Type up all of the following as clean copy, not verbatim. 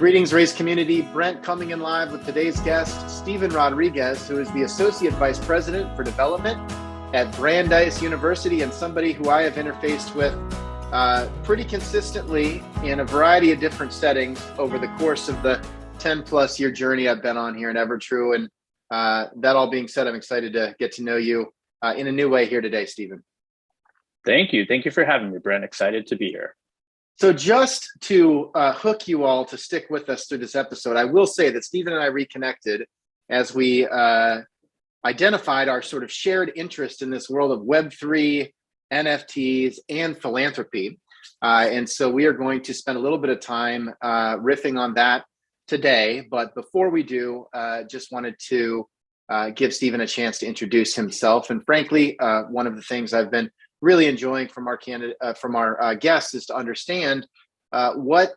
Greetings, Race community. Brent coming in live with today's guest, Stephen Rodriguez, who is the Associate Vice President for Development at Brandeis University and somebody who I have interfaced with pretty consistently in a variety of different settings over the course of the 10 plus year journey I've been on here in Evertrue. And that all being said, I'm excited to get to know you in a new way here today, Stephen. Thank you. Thank you for having me, Brent. Excited to be here. So just to hook you all to stick with us through this episode, I will say that Stephen and I reconnected as we identified our sort of shared interest in this world of Web3, NFTs, and philanthropy. And so we are going to spend a little bit of time riffing on that today. But before we do, just wanted to give Stephen a chance to introduce himself. And frankly, one of the things I've been really enjoying from our guests is to understand what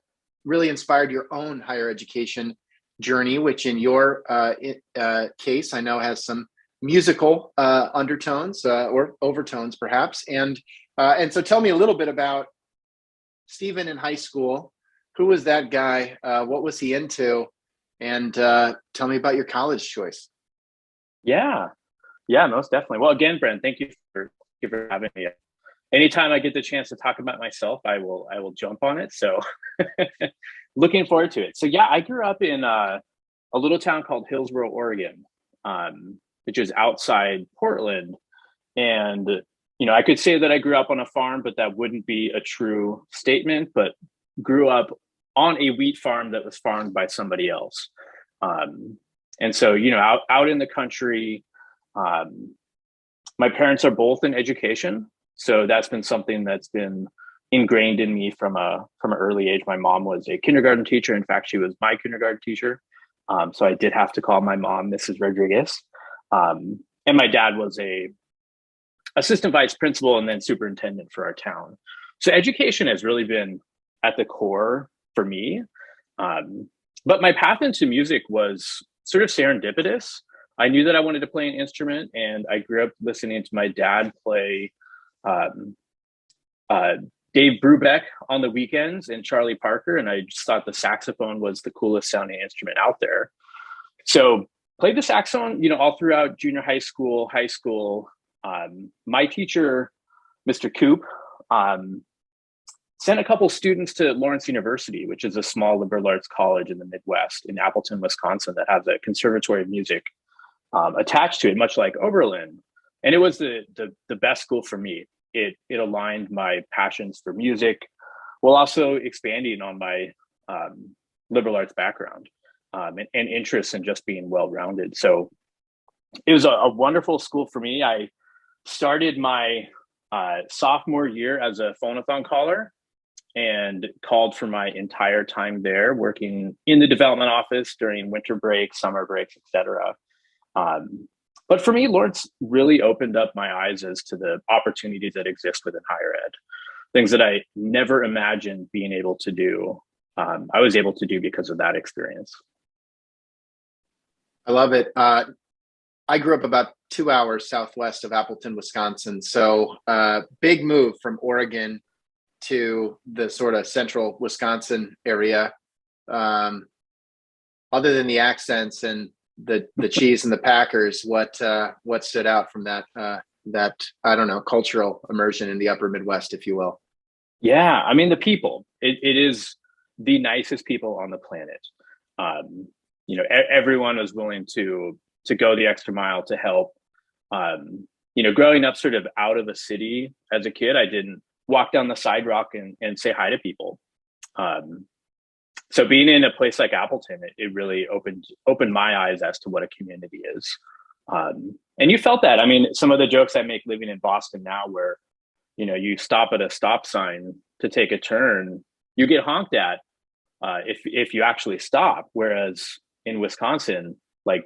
really inspired your own higher education journey, which in your case, I know has some musical undertones or overtones, perhaps. And so tell me a little bit about Stephen in high school. Who was that guy? What was he into? And tell me about your college choice. Yeah, most definitely. Well, again, Brent, thank you for having me. Anytime I get the chance to talk about myself, I will jump on it. So looking forward to it. So yeah, I grew up in a little town called Hillsboro, Oregon, which is outside Portland. And, I could say that I grew up on a farm, but that wouldn't be a true statement, but grew up on a wheat farm that was farmed by somebody else. And so, out in the country, my parents are both in education. So that's been something that's been ingrained in me from an early age. My mom was a kindergarten teacher. In fact, she was my kindergarten teacher. So I did have to call my mom Mrs. Rodriguez. And my dad was a assistant vice principal and then superintendent for our town. So education has really been at the core for me. But my path into music was sort of serendipitous. I knew that I wanted to play an instrument, and I grew up listening to my dad play Dave Brubeck on the weekends and Charlie Parker, and I just thought the saxophone was the coolest sounding instrument out there. So played the saxophone, all throughout junior high school. My teacher, Mr. Coop, sent a couple students to Lawrence University, which is a small liberal arts college in the Midwest in Appleton, Wisconsin, that has a conservatory of music attached to it, much like Oberlin. And it was the best school for me. It aligned my passions for music while also expanding on my liberal arts background and interest in just being well-rounded. So it was a wonderful school for me. I started my sophomore year as a phone-a-thon caller and called for my entire time there, working in the development office during winter breaks, summer breaks, etc. But for me, Lawrence really opened up my eyes as to the opportunities that exist within higher ed, things that I never imagined being able to do. I was able to do because of that experience. I love it. I grew up about 2 hours southwest of Appleton, Wisconsin. So big move from Oregon to the sort of central Wisconsin area. Other than the accents and the cheese and the Packers, what stood out from that I don't know, cultural immersion in the upper Midwest, if you will? Yeah, I mean, the people, it is the nicest people on the planet. Everyone was willing to go the extra mile to help. Growing up sort of out of a city as a kid, I didn't walk down the sidewalk and say hi to people. So being in a place like Appleton, it really opened my eyes as to what a community is. And you felt that. I mean, some of the jokes I make living in Boston now where, you stop at a stop sign to take a turn, you get honked at if you actually stop. Whereas in Wisconsin, like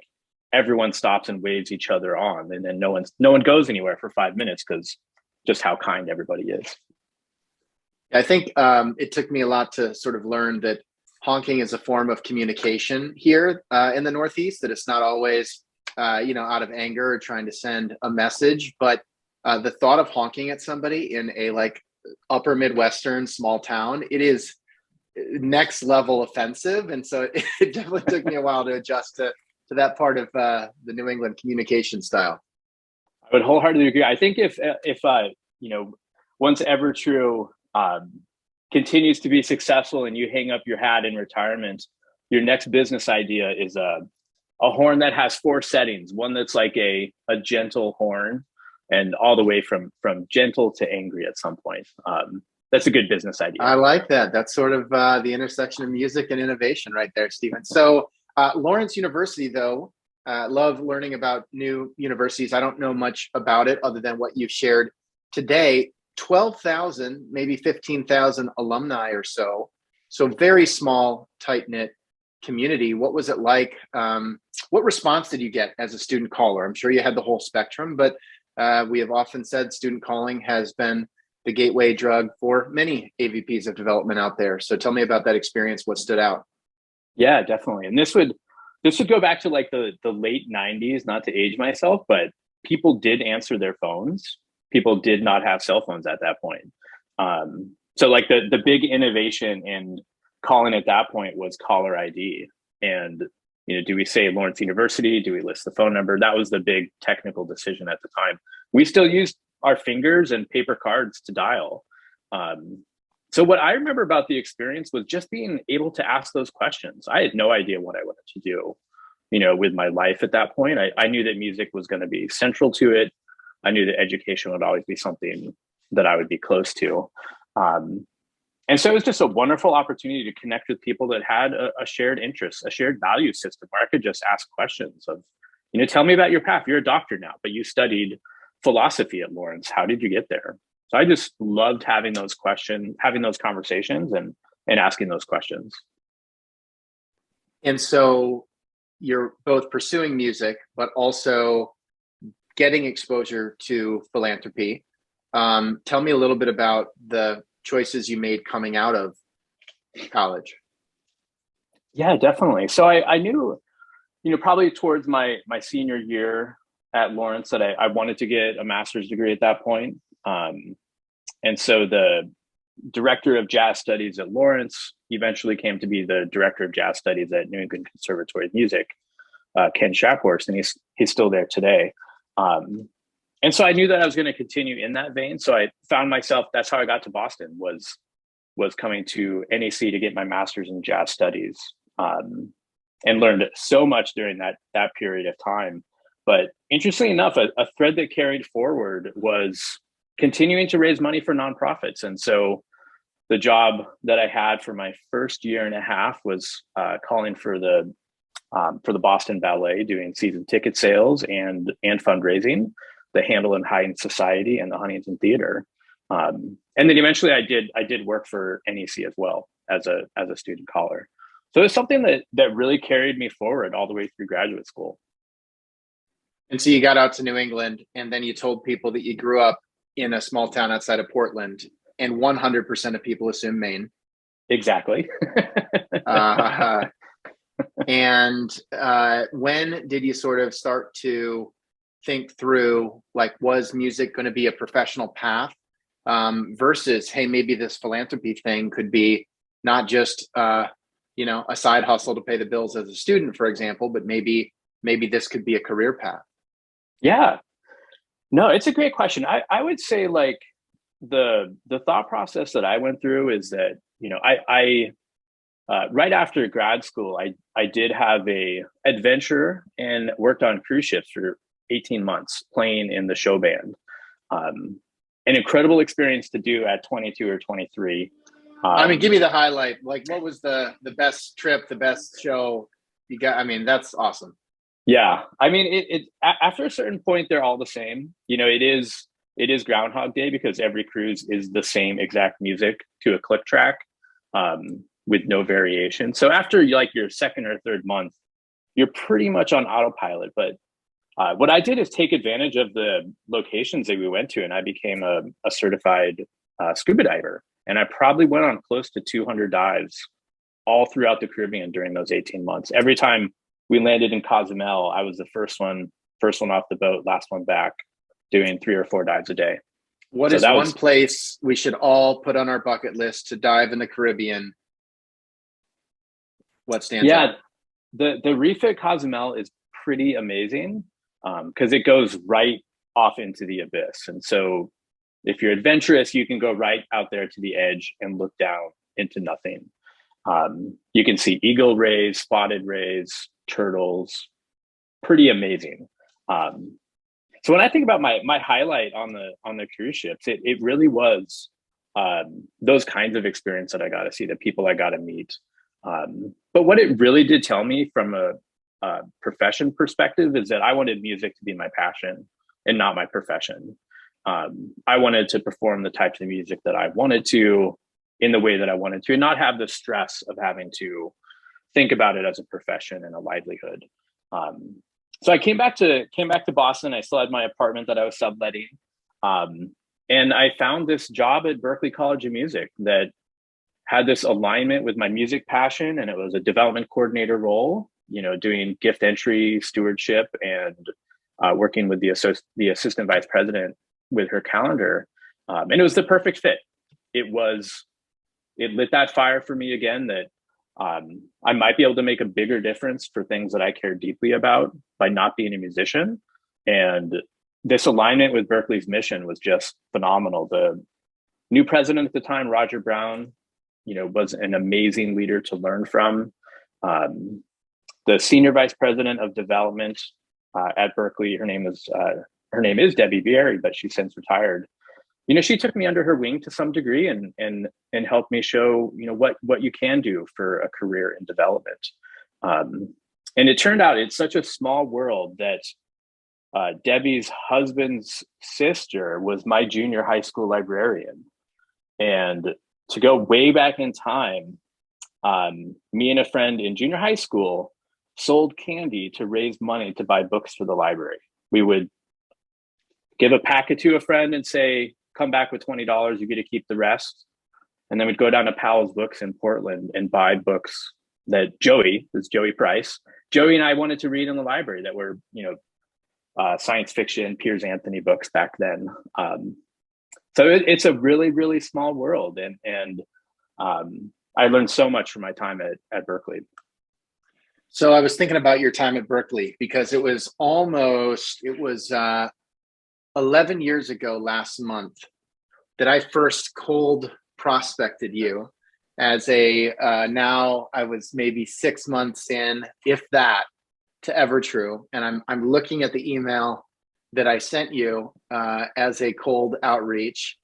everyone stops and waves each other on, and then no one goes anywhere for 5 minutes because just how kind everybody is. I think it took me a lot to sort of learn that honking is a form of communication here in the Northeast, that it's not always, out of anger or trying to send a message, but the thought of honking at somebody in a upper Midwestern small town, next level offensive. And so it definitely took me a while to adjust to that part of the New England communication style. I would wholeheartedly agree. I think if once Ever True continues to be successful and you hang up your hat in retirement, your next business idea is a horn that has 4 settings. One that's like a gentle horn, and all the way from gentle to angry at some point. That's a good business idea. I like that. That's sort of the intersection of music and innovation right there, Stephen. So Lawrence University, though, love learning about new universities. I don't know much about it other than what you've shared today. 12,000, maybe 15,000 alumni or so. So very small, tight-knit community. What was it like? What response did you get as a student caller? I'm sure you had the whole spectrum, but we have often said student calling has been the gateway drug for many AVPs of development out there. So tell me about that experience. What stood out? Yeah, definitely. And this would go back to like the late 90s, not to age myself, but people did answer their phones. People did not have cell phones at that point. So like the big innovation in calling at that point was caller ID. And, do we say Lawrence University? Do we list the phone number? That was the big technical decision at the time. We still used our fingers and paper cards to dial. So what I remember about the experience was just being able to ask those questions. I had no idea what I wanted to do, with my life at that point. I knew that music was going to be central to it. I knew that education would always be something that I would be close to. And so it was just a wonderful opportunity to connect with people that had a shared interest, a shared value system where I could just ask questions of, tell me about your path. You're a doctor now, but you studied philosophy at Lawrence. How did you get there? So I just loved having those questions, having those conversations and asking those questions. And so you're both pursuing music, but also getting exposure to philanthropy. Tell me a little bit about the choices you made coming out of college. Yeah, definitely. So I knew, probably towards my senior year at Lawrence that I wanted to get a master's degree at that point. And so the director of jazz studies at Lawrence eventually came to be the director of jazz studies at New England Conservatory of Music, Ken Shaphorst, and he's still there today. And so I knew that I was going to continue in that vein. So I found myself, that's how I got to Boston, was coming to NEC to get my master's in jazz studies, and learned so much during that period of time. But interestingly enough, a thread that carried forward was continuing to raise money for nonprofits. And so the job that I had for my first year and a half was calling for the Boston Ballet, doing season ticket sales and fundraising, the Handel and Haydn Society, and the Huntington Theater. And then eventually I did work for NEC as well as a student caller. So it's something that really carried me forward all the way through graduate school. And so you got out to New England, and then you told people that you grew up in a small town outside of Portland, and 100% of people assume Maine. Exactly. And when did you sort of start to think through, like, was music going to be a professional path versus, hey, maybe this philanthropy thing could be not just, a side hustle to pay the bills as a student, for example, but maybe this could be a career path? Yeah, no, it's a great question. I would say, like, the thought process that I went through is that, I right after grad school, I did have a adventure and worked on cruise ships for 18 months playing in the show band. An incredible experience to do at 22 or 23. Give me the highlight. Like, what was the best trip, the best show you got? That's awesome. Yeah. It after a certain point, they're all the same. It is Groundhog Day because every cruise is the same exact music to a click track, with no variation. So after like your second or third month, you're pretty much on autopilot. But what I did is take advantage of the locations that we went to, and I became a certified scuba diver. And I probably went on close to 200 dives all throughout the Caribbean during those 18 months. Every time we landed in Cozumel, I was the first one off the boat, last one back, doing 3 or 4 dives a day. What is one place we should all put on our bucket list to dive in the Caribbean What stands out? The refit Cozumel is pretty amazing because it goes right off into the abyss. And so if you're adventurous, you can go right out there to the edge and look down into nothing. You can see eagle rays, spotted rays, turtles, pretty amazing. So when I think about my highlight on the cruise ships, it really was those kinds of experience that I got to see, the people I got to meet. But what it really did tell me from a profession perspective is that I wanted music to be my passion and not my profession. I wanted to perform the types of music that I wanted to in the way that I wanted to, and not have the stress of having to think about it as a profession and a livelihood. So I came back to Boston. I still had my apartment that I was subletting. And I found this job at Berklee College of Music that had this alignment with my music passion. And it was a development coordinator role, doing gift entry, stewardship, and working with the assistant vice president with her calendar. And it was the perfect fit. It lit that fire for me again that I might be able to make a bigger difference for things that I care deeply about by not being a musician. And this alignment with Berklee's mission was just phenomenal. The new president at the time, Roger Brown, was an amazing leader to learn from. The senior vice president of development at Berklee, her name is Debbie Vieri, but she's since retired. She took me under her wing to some degree and helped me show, what you can do for a career in development. And it turned out it's such a small world that Debbie's husband's sister was my junior high school librarian. And to go way back in time, me and a friend in junior high school sold candy to raise money to buy books for the library. We would give a packet to a friend and say, come back with $20, you get to keep the rest. And then we'd go down to Powell's Books in Portland and buy books that Joey Price, Joey and I wanted to read in the library that were, science fiction, Piers Anthony books back then. So it's a really, really small world. And I learned so much from my time at Berklee. So I was thinking about your time at Berklee because it was 11 years ago last month that I first cold prospected you as now I was maybe 6 months in, if that, to Evertrue. And I'm looking at the email that I sent you as a cold outreach.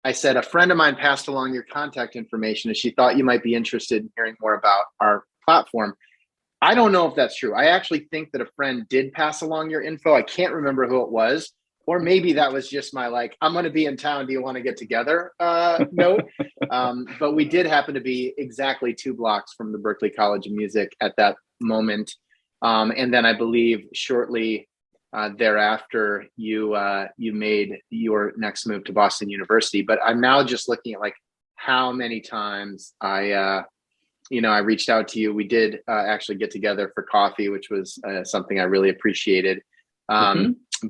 I said, a friend of mine passed along your contact information as she thought you might be interested in hearing more about our platform. I don't know if that's true. I actually think that a friend did pass along your info. I can't remember who it was. Or maybe that was just my I'm going to be in town. Do you want to get together? Note. But we did happen to be exactly 2 blocks from the Berklee College of Music at that moment. And then I believe shortly thereafter, you made your next move to Boston University. But I'm now just looking at how many times I reached out to you. We did actually get together for coffee, which was something I really appreciated.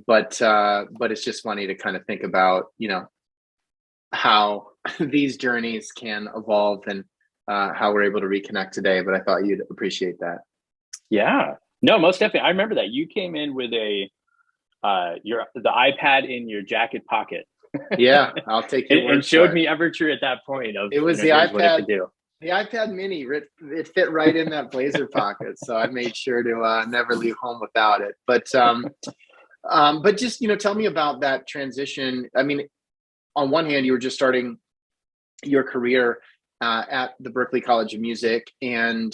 But it's just funny to kind of think about, how these journeys can evolve and how we're able to reconnect today. But I thought you'd appreciate that. Yeah, no, most definitely. I remember that you came in with the iPad in your jacket pocket. Yeah, I'll take your word and showed me Evertrue at that point. It was the iPad. The iPad Mini, it fit right in that blazer pocket. So I made sure to never leave home without it. But just, tell me about that transition. I mean, on one hand, you were just starting your career at the Berklee College of Music. And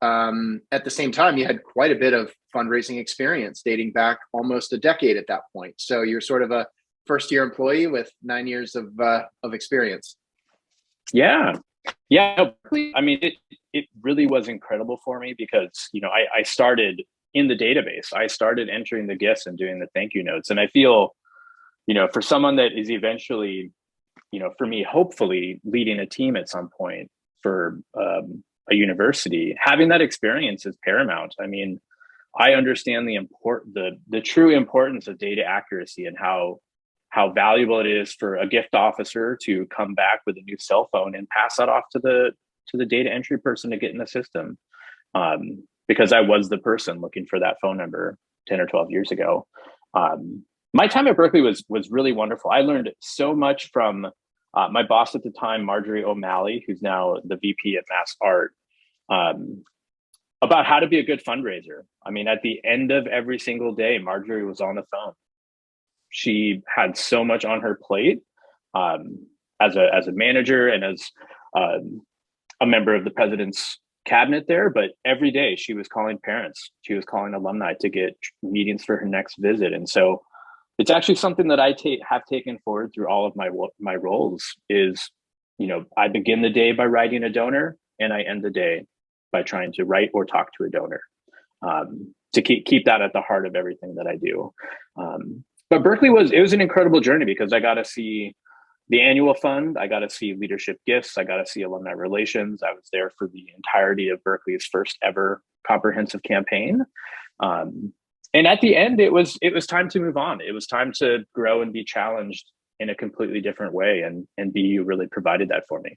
at the same time, you had quite a bit of fundraising experience dating back almost a decade at that point. So you're sort of a first-year employee with 9 years of experience. Yeah. Yeah. I mean, it really was incredible for me because, I started in the database. I started entering the gifts and doing the thank you notes. And I feel, for someone that is eventually, for me, hopefully leading a team at some point for a university, having that experience is paramount. I mean, I understand the true importance of data accuracy and how valuable it is for a gift officer to come back with a new cell phone and pass that off to the data entry person to get in the system. because I was the person looking for that phone number 10 or 12 years ago. My time at Berkeley was really wonderful. I learned so much from my boss at the time, Marjorie O'Malley, who's now the VP at Mass Art, about how to be a good fundraiser. I mean, at the end of every single day, Marjorie was on the phone. She had so much on her plate as a manager and as a member of the president's cabinet there, but every day she was calling parents, she was calling alumni to get meetings for her next visit. And so it's actually something that I have taken forward through all of my roles is, I begin the day by writing a donor and I end the day by trying to write or talk to a donor, to keep that at the heart of everything that I do. But Berkeley was an incredible journey because I got to see the annual fund, I got to see leadership gifts, I got to see alumni relations. I was there for the entirety of Berkeley's first ever comprehensive campaign. And at the end, it was time to move on. It was time to grow and be challenged in a completely different way. And BU really provided that for me.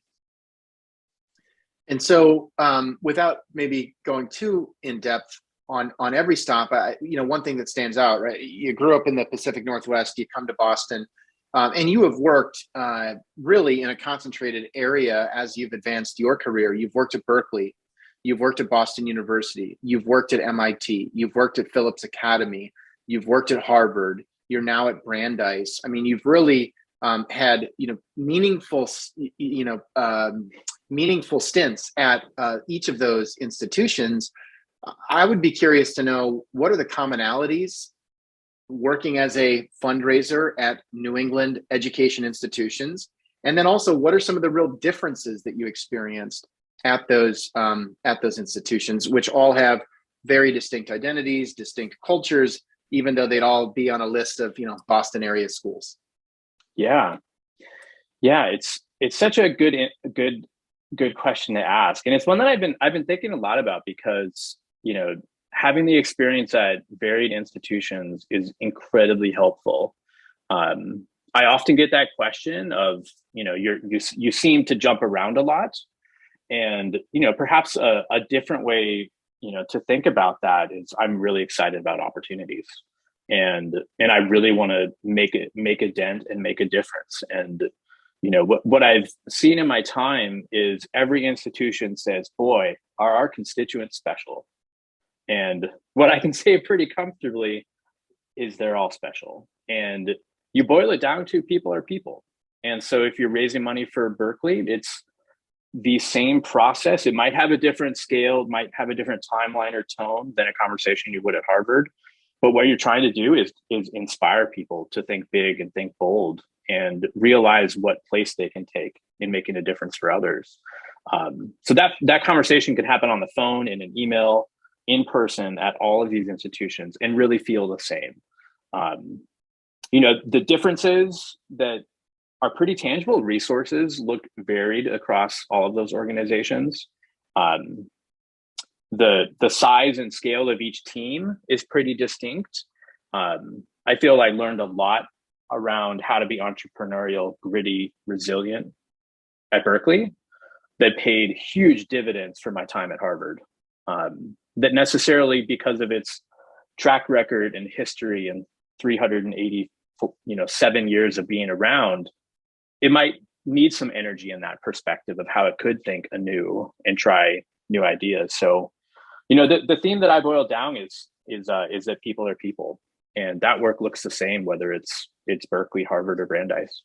And so without maybe going too in depth on every stop, one thing that stands out, right? You grew up in the Pacific Northwest, you come to Boston, and you have worked really in a concentrated area as you've advanced your career. You've worked at Berkeley, you've worked at Boston University, you've worked at MIT, you've worked at Phillips Academy, you've worked at Harvard, you're now at Brandeis. I mean, you've really had meaningful stints at each of those institutions. I would be curious to know, what are the commonalities working as a fundraiser at New England education institutions? And then also, what are some of the real differences that you experienced at those institutions, which all have very distinct identities, distinct cultures, even though they'd all be on a list of, Boston area schools? Yeah. It's such a good question to ask. And it's one that I've been thinking a lot about because, having the experience at varied institutions is incredibly helpful. I often get that question of, you seem to jump around a lot, and, perhaps a different way, to think about that is I'm really excited about opportunities, and I really want to make a dent and make a difference. And, what I've seen in my time is every institution says, boy, are our constituents special. And what I can say pretty comfortably is they're all special. And you boil it down to people are people. And so if you're raising money for Berkeley, it's the same process. It might have a different scale, might have a different timeline or tone than a conversation you would at Harvard. But what you're trying to do is inspire people to think big and think bold and realize what place they can take in making a difference for others. So that conversation could happen on the phone, in an email, in person at all of these institutions, and really feel the same. The differences that are pretty tangible. Resources look varied across all of those organizations. The size and scale of each team is pretty distinct. I feel I learned a lot around how to be entrepreneurial, gritty, resilient at Berkeley that paid huge dividends for my time at Harvard. That necessarily, because of its track record and history and 387 years of being around, it might need some energy in that perspective of how it could think anew and try new ideas. So, the theme that I boiled down is that people are people, and that work looks the same whether it's Berkeley, Harvard, or Brandeis.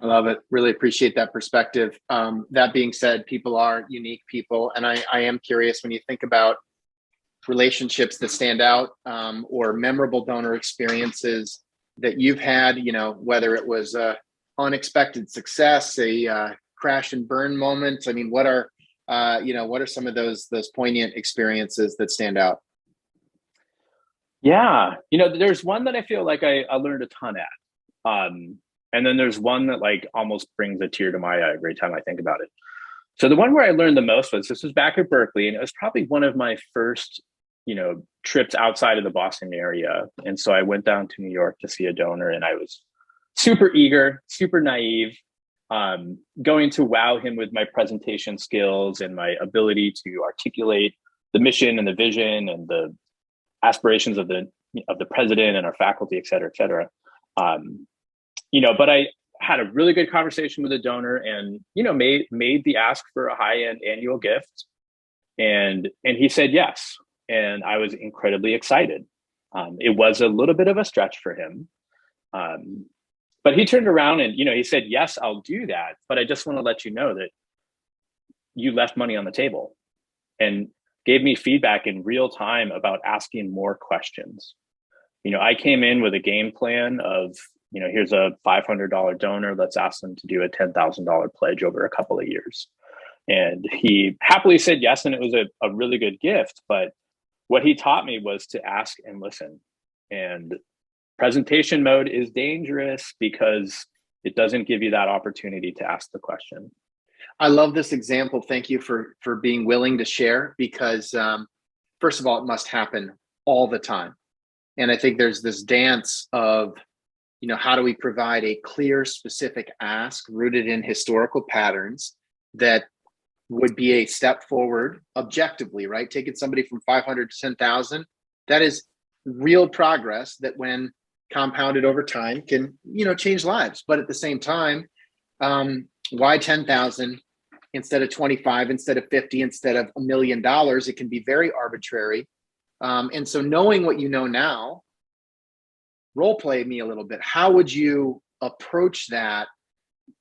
I love it. Really appreciate that perspective. That being said, people are unique people. And I am curious, when you think about relationships that stand out, or memorable donor experiences that you've had, whether it was a unexpected success, a crash and burn moment. I mean, what are some of those poignant experiences that stand out? Yeah. There's one that I feel like I learned a ton at. And then there's one that almost brings a tear to my eye every time I think about it. So the one where I learned the most this was back at Berkeley, and it was probably one of my first, trips outside of the Boston area. And so I went down to New York to see a donor, and I was super eager, super naive. going to wow him with my presentation skills and my ability to articulate the mission and the vision and the aspirations of the president and our faculty, et cetera, et cetera. But I had a really good conversation with the donor and, made the ask for a high-end annual gift. And he said yes. And I was incredibly excited. It was a little bit of a stretch for him. But he turned around and, he said, yes, I'll do that. But I just want to let you know that you left money on the table, and gave me feedback in real time about asking more questions. I came in with a game plan of, here's a $500 donor. Let's ask them to do a $10,000 pledge over a couple of years. And he happily said yes. And it was a really good gift. But what he taught me was to ask and listen. And presentation mode is dangerous because it doesn't give you that opportunity to ask the question. I love this example. Thank you for being willing to share, because first of all, it must happen all the time. And I think there's this dance of, how do we provide a clear, specific ask rooted in historical patterns that would be a step forward objectively, right? Taking somebody from 500 to 10,000, that is real progress that when compounded over time can, change lives. But at the same time, why 10,000 instead of 25, instead of 50, instead of $1 million? It can be very arbitrary. And so knowing what you know now, role play me a little bit. How would you approach that,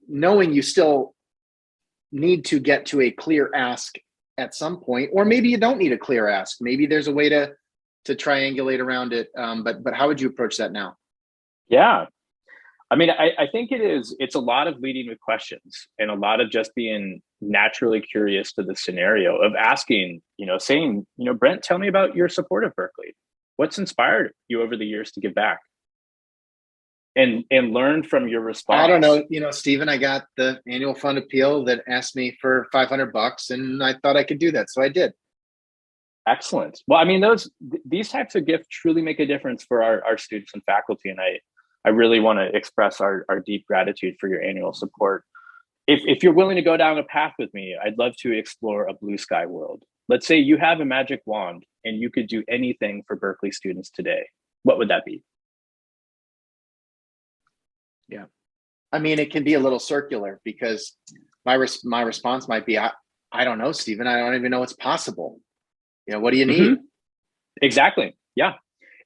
knowing you still need to get to a clear ask at some point, or maybe you don't need a clear ask. Maybe there's a way to triangulate around it. But how would you approach that now? Yeah. I mean, I think it's a lot of leading with questions and a lot of just being naturally curious to the scenario of asking, saying, Brent, tell me about your support of Berkeley. What's inspired you over the years to give back? And learn from your response. I don't know, Stephen, I got the annual fund appeal that asked me for $500 and I thought I could do that. So I did. Excellent. Well, I mean, these types of gifts truly make a difference for our students and faculty. And I really want to express our deep gratitude for your annual support. If you're willing to go down a path with me, I'd love to explore a blue sky world. Let's say you have a magic wand and you could do anything for Berkeley students today. What would that be? Yeah. I mean, it can be a little circular, because my response might be, I don't know, Stephen, I don't even know what's possible. What do you need? Mm-hmm. Exactly. Yeah.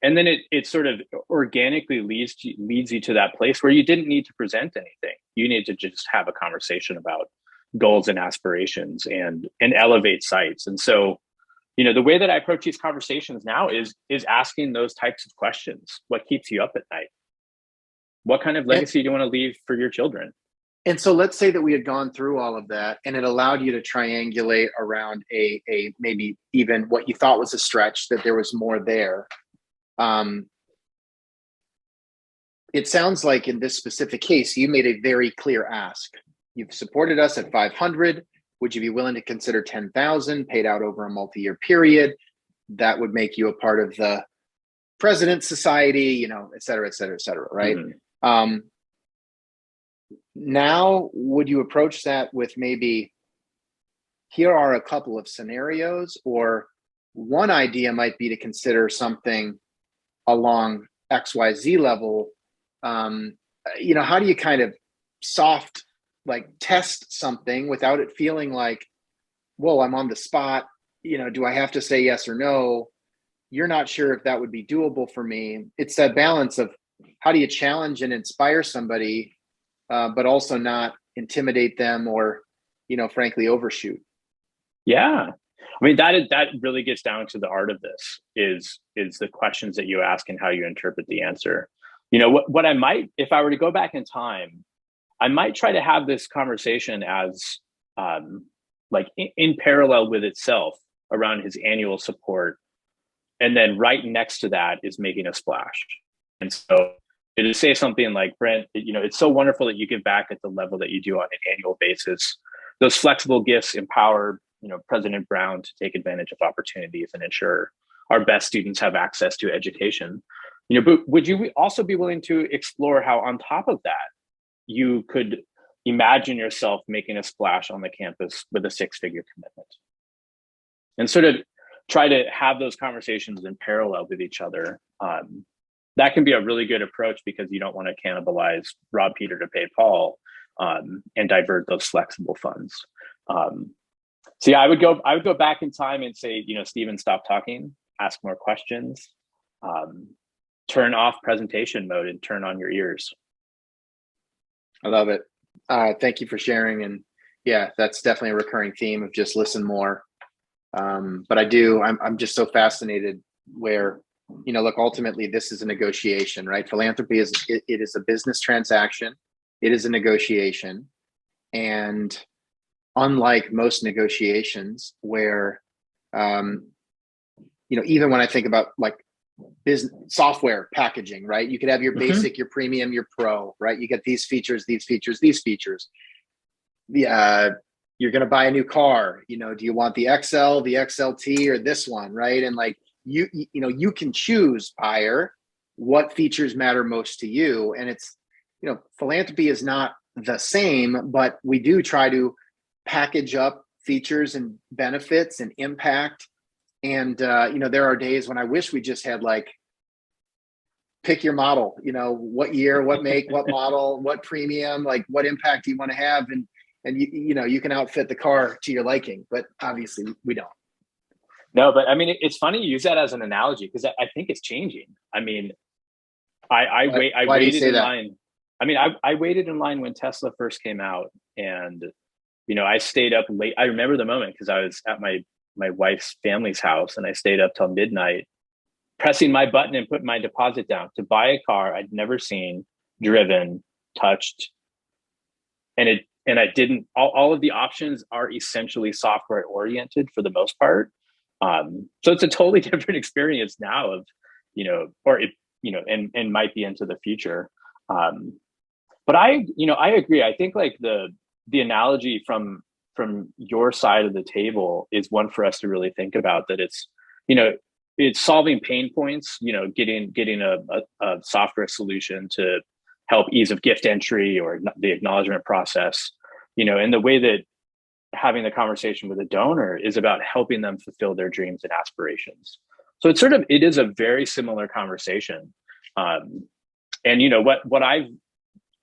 And then it sort of organically leads you to that place where you didn't need to present anything. You need to just have a conversation about goals and aspirations and elevate sites. And so, the way that I approach these conversations now is asking those types of questions. What keeps you up at night? What kind of legacy do you want to leave for your children? And so let's say that we had gone through all of that and it allowed you to triangulate around a maybe even what you thought was a stretch, that there was more there. It sounds like in this specific case, you made a very clear ask. You've supported us at 500. Would you be willing to consider 10,000 paid out over a multi-year period? That would make you a part of the President's Society, et cetera, et cetera, et cetera, right? Mm-hmm. Now, would you approach that with maybe, here are a couple of scenarios, or one idea might be to consider something along XYZ level? How do you kind of test something without it feeling like, whoa, I'm on the spot. Do I have to say yes or no? You're not sure if that would be doable for me. It's that balance of how do you challenge and inspire somebody, but also not intimidate them or, frankly, overshoot. Yeah. I mean, that really gets down to the art of this is the questions that you ask and how you interpret the answer. What I might, if I were to go back in time, I might try to have this conversation as in parallel with itself around his annual support. And then right next to that is making a splash. And so to say something like, Brent, it's so wonderful that you give back at the level that you do on an annual basis. Those flexible gifts empower, President Brown to take advantage of opportunities and ensure our best students have access to education. But would you also be willing to explore how on top of that, you could imagine yourself making a splash on the campus with a 6-figure commitment, and sort of try to have those conversations in parallel with each other. That can be a really good approach because you don't want to cannibalize rob Peter to pay Paul, and divert those flexible funds. So yeah, I would go back in time and say, Stephen, stop talking, ask more questions, turn off presentation mode and turn on your ears. I love it. Thank you for sharing. And yeah, that's definitely a recurring theme of just listen more. But I'm just so fascinated where, look, ultimately this is a negotiation, right? Philanthropy it is a business transaction. It is a negotiation. And unlike most negotiations where, even when I think about like business software packaging, right? You could have your basic, your premium, your pro, right? You get these features, these features, these features. You're going to buy a new car. Do you want the XL, the XLT, or this one, right? And like you can choose, buyer, what features matter most to you. And it's, philanthropy is not the same, but we do try to package up features and benefits and impact. And, there are days when I wish we just had like, pick your model, what year, what make, what model, what premium, like what impact do you want to have? And you can outfit the car to your liking, but obviously we don't. No, but I mean, it's funny you use that as an analogy because I think it's changing. I mean, I waited in line. I mean, I waited in line when Tesla first came out, and I stayed up late. I remember the moment because I was at my wife's family's house, and I stayed up till midnight, pressing my button and putting my deposit down to buy a car I'd never seen, driven, touched, and I didn't. All of the options are essentially software oriented for the most part. So it's a totally different experience now of, and might be into the future. But I agree. I think like the analogy from your side of the table is one for us to really think about, that it's solving pain points, getting a software solution to help ease of gift entry or the acknowledgement process, and the way that having the conversation with a donor is about helping them fulfill their dreams and aspirations. So it is a very similar conversation. And what I've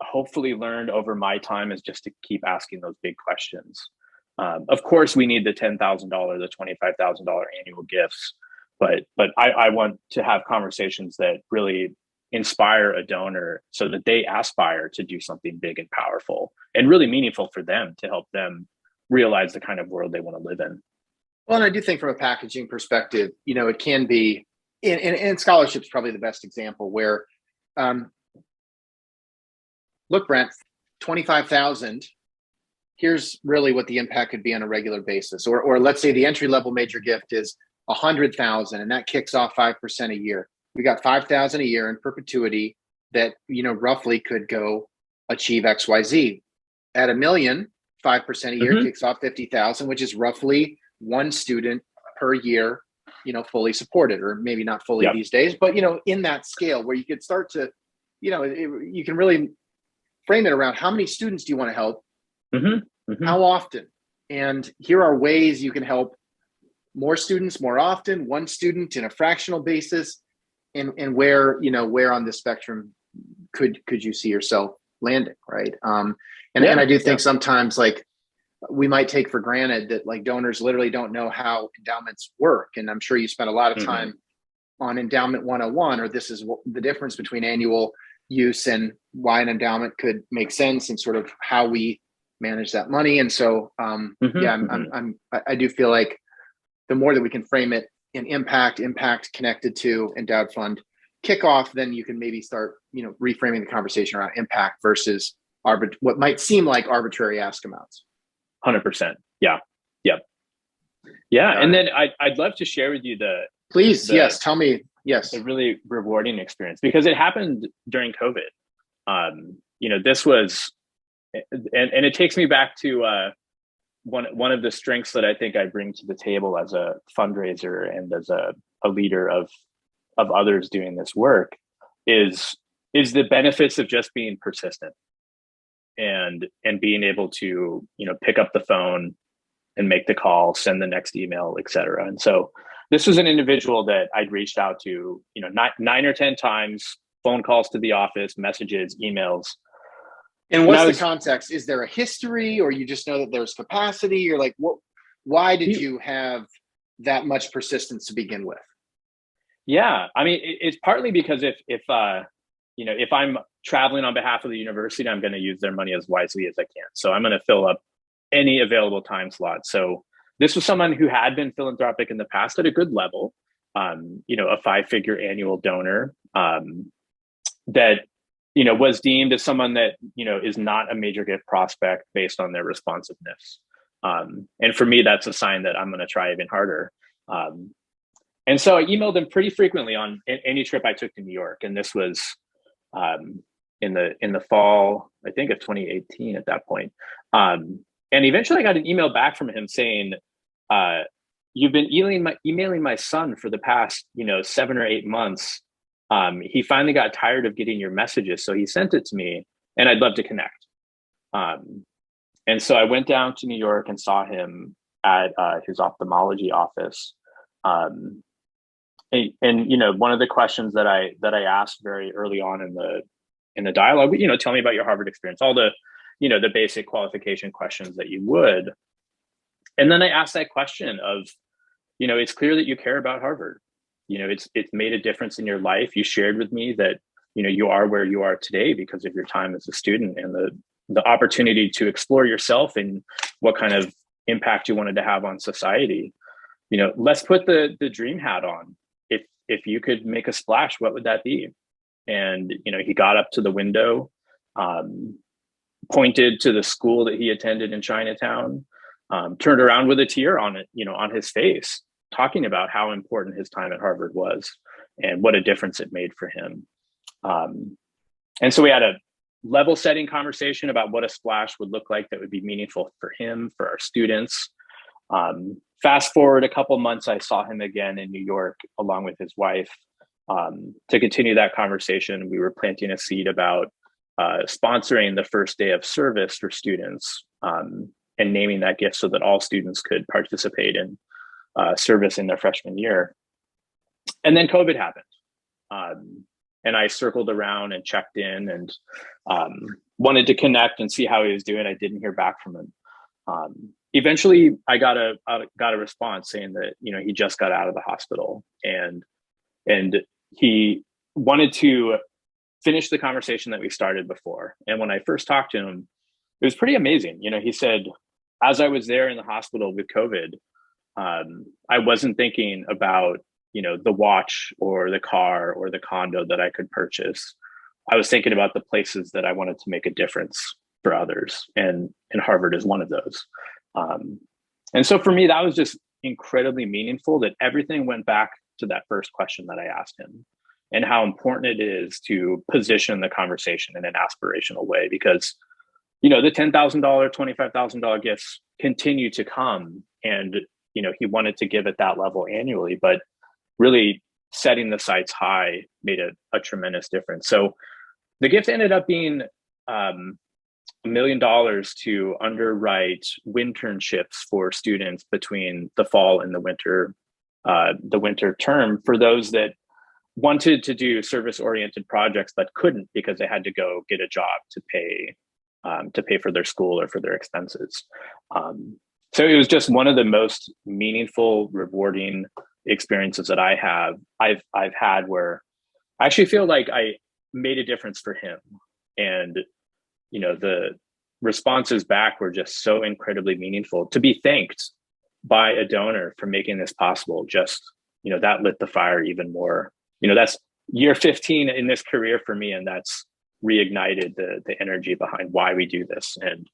hopefully learned over my time is just to keep asking those big questions. Of course, we need the $10,000, the $25,000 annual gifts, but I want to have conversations that really inspire a donor so that they aspire to do something big and powerful and really meaningful for them, to help them realize the kind of world they want to live in. Well, and I do think from a packaging perspective, it can be, and scholarship's probably the best example where, look, Brent, 25,000, here's really what the impact could be on a regular basis. Or let's say the entry-level major gift is 100,000 and that kicks off 5% a year. We got 5,000 a year in perpetuity that, roughly could go achieve XYZ. At $1 million, 5% a year kicks off 50,000, which is roughly one student per year, fully supported, or maybe not fully these days, but, in that scale where you could start to, you can really frame it around how many students do you want to help, how often, and here are ways you can help more students more often, one student in a fractional basis, and where on the spectrum could you see yourself landing, right? And I do think sometimes like we might take for granted that like donors literally don't know how endowments work. And I'm sure you spent a lot of time on Endowment 101, or this is the difference between annual use and why an endowment could make sense and sort of how we manage that money. And so, I do feel like the more that we can frame it in impact connected to endowed fund kickoff, then you can maybe start, reframing the conversation around impact versus what might seem like arbitrary ask amounts. 100%. Yeah. And then I'd love to share with you yes, tell me. Yes. A really rewarding experience because it happened during COVID. This was, and it takes me back to one of the strengths that I think I bring to the table as a fundraiser and as a leader of others doing this work is the benefits of just being persistent. and being able to, pick up the phone and make the call, send the next email, et cetera. And so this was an individual that I'd reached out to, nine or 10 times, phone calls to the office, messages, emails. And what's the context? Is there a history, or you just know that there's capacity, or like why did you have that much persistence to begin with? Yeah, I mean, it's partly because if I'm traveling on behalf of the university, I'm going to use their money as wisely as I can. So I'm going to fill up any available time slot. So this was someone who had been philanthropic in the past at a good level, a 5-figure annual donor, that, was deemed as someone that, is not a major gift prospect based on their responsiveness. And for me, that's a sign that I'm going to try even harder. And so I emailed him pretty frequently on any trip I took to New York. And this was in the fall, I think, of 2018 at that point. And eventually I got an email back from him saying, you've been emailing my son for the past, 7 or 8 months. He finally got tired of getting your messages, so he sent it to me, and I'd love to connect. And so I went down to New York and saw him at his ophthalmology office. And one of the questions that I asked very early on in the dialogue, tell me about your Harvard experience, all the the basic qualification questions that you would. And then I asked that question of, it's clear that you care about Harvard. It's made a difference in your life. You shared with me that, you are where you are today because of your time as a student and the opportunity to explore yourself and what kind of impact you wanted to have on society. Let's put the dream hat on. If you could make a splash, what would that be? And, he got up to the window, pointed to the school that he attended in Chinatown, turned around with a tear on it, on his face, talking about how important his time at Harvard was and what a difference it made for him. And so we had a level setting conversation about what a splash would look like that would be meaningful for him, for our students. Fast forward a couple months, I saw him again in New York along with his wife to continue that conversation. We were planting a seed about sponsoring the first day of service for students and naming that gift so that all students could participate in service in their freshman year. And then COVID happened. And I circled around and checked in and wanted to connect and see how he was doing. I didn't hear back from him. Eventually, I got a response saying that he just got out of the hospital and he wanted to finish the conversation that we started before. And when I first talked to him, it was pretty amazing. He said, as I was there in the hospital with COVID, I wasn't thinking about the watch or the car or the condo that I could purchase. I was thinking about the places that I wanted to make a difference for others, and Harvard is one of those. And so for me, that was just incredibly meaningful that everything went back to that first question that I asked him and how important it is to position the conversation in an aspirational way, because, the $10,000, $25,000 gifts continue to come, and, he wanted to give at that level annually, but really setting the sights high made a tremendous difference. So the gift ended up being $1 million to underwrite winternships for students between the fall and the winter term for those that wanted to do service-oriented projects but couldn't because they had to go get a job to pay for their school or for their expenses. So it was just one of the most meaningful, rewarding experiences that I've had, where I actually feel like I made a difference for him. And, the responses back were just so incredibly meaningful. To be thanked by a donor for making this possible, just, that lit the fire even more. That's year 15 in this career for me, and that's reignited the energy behind why we do this. And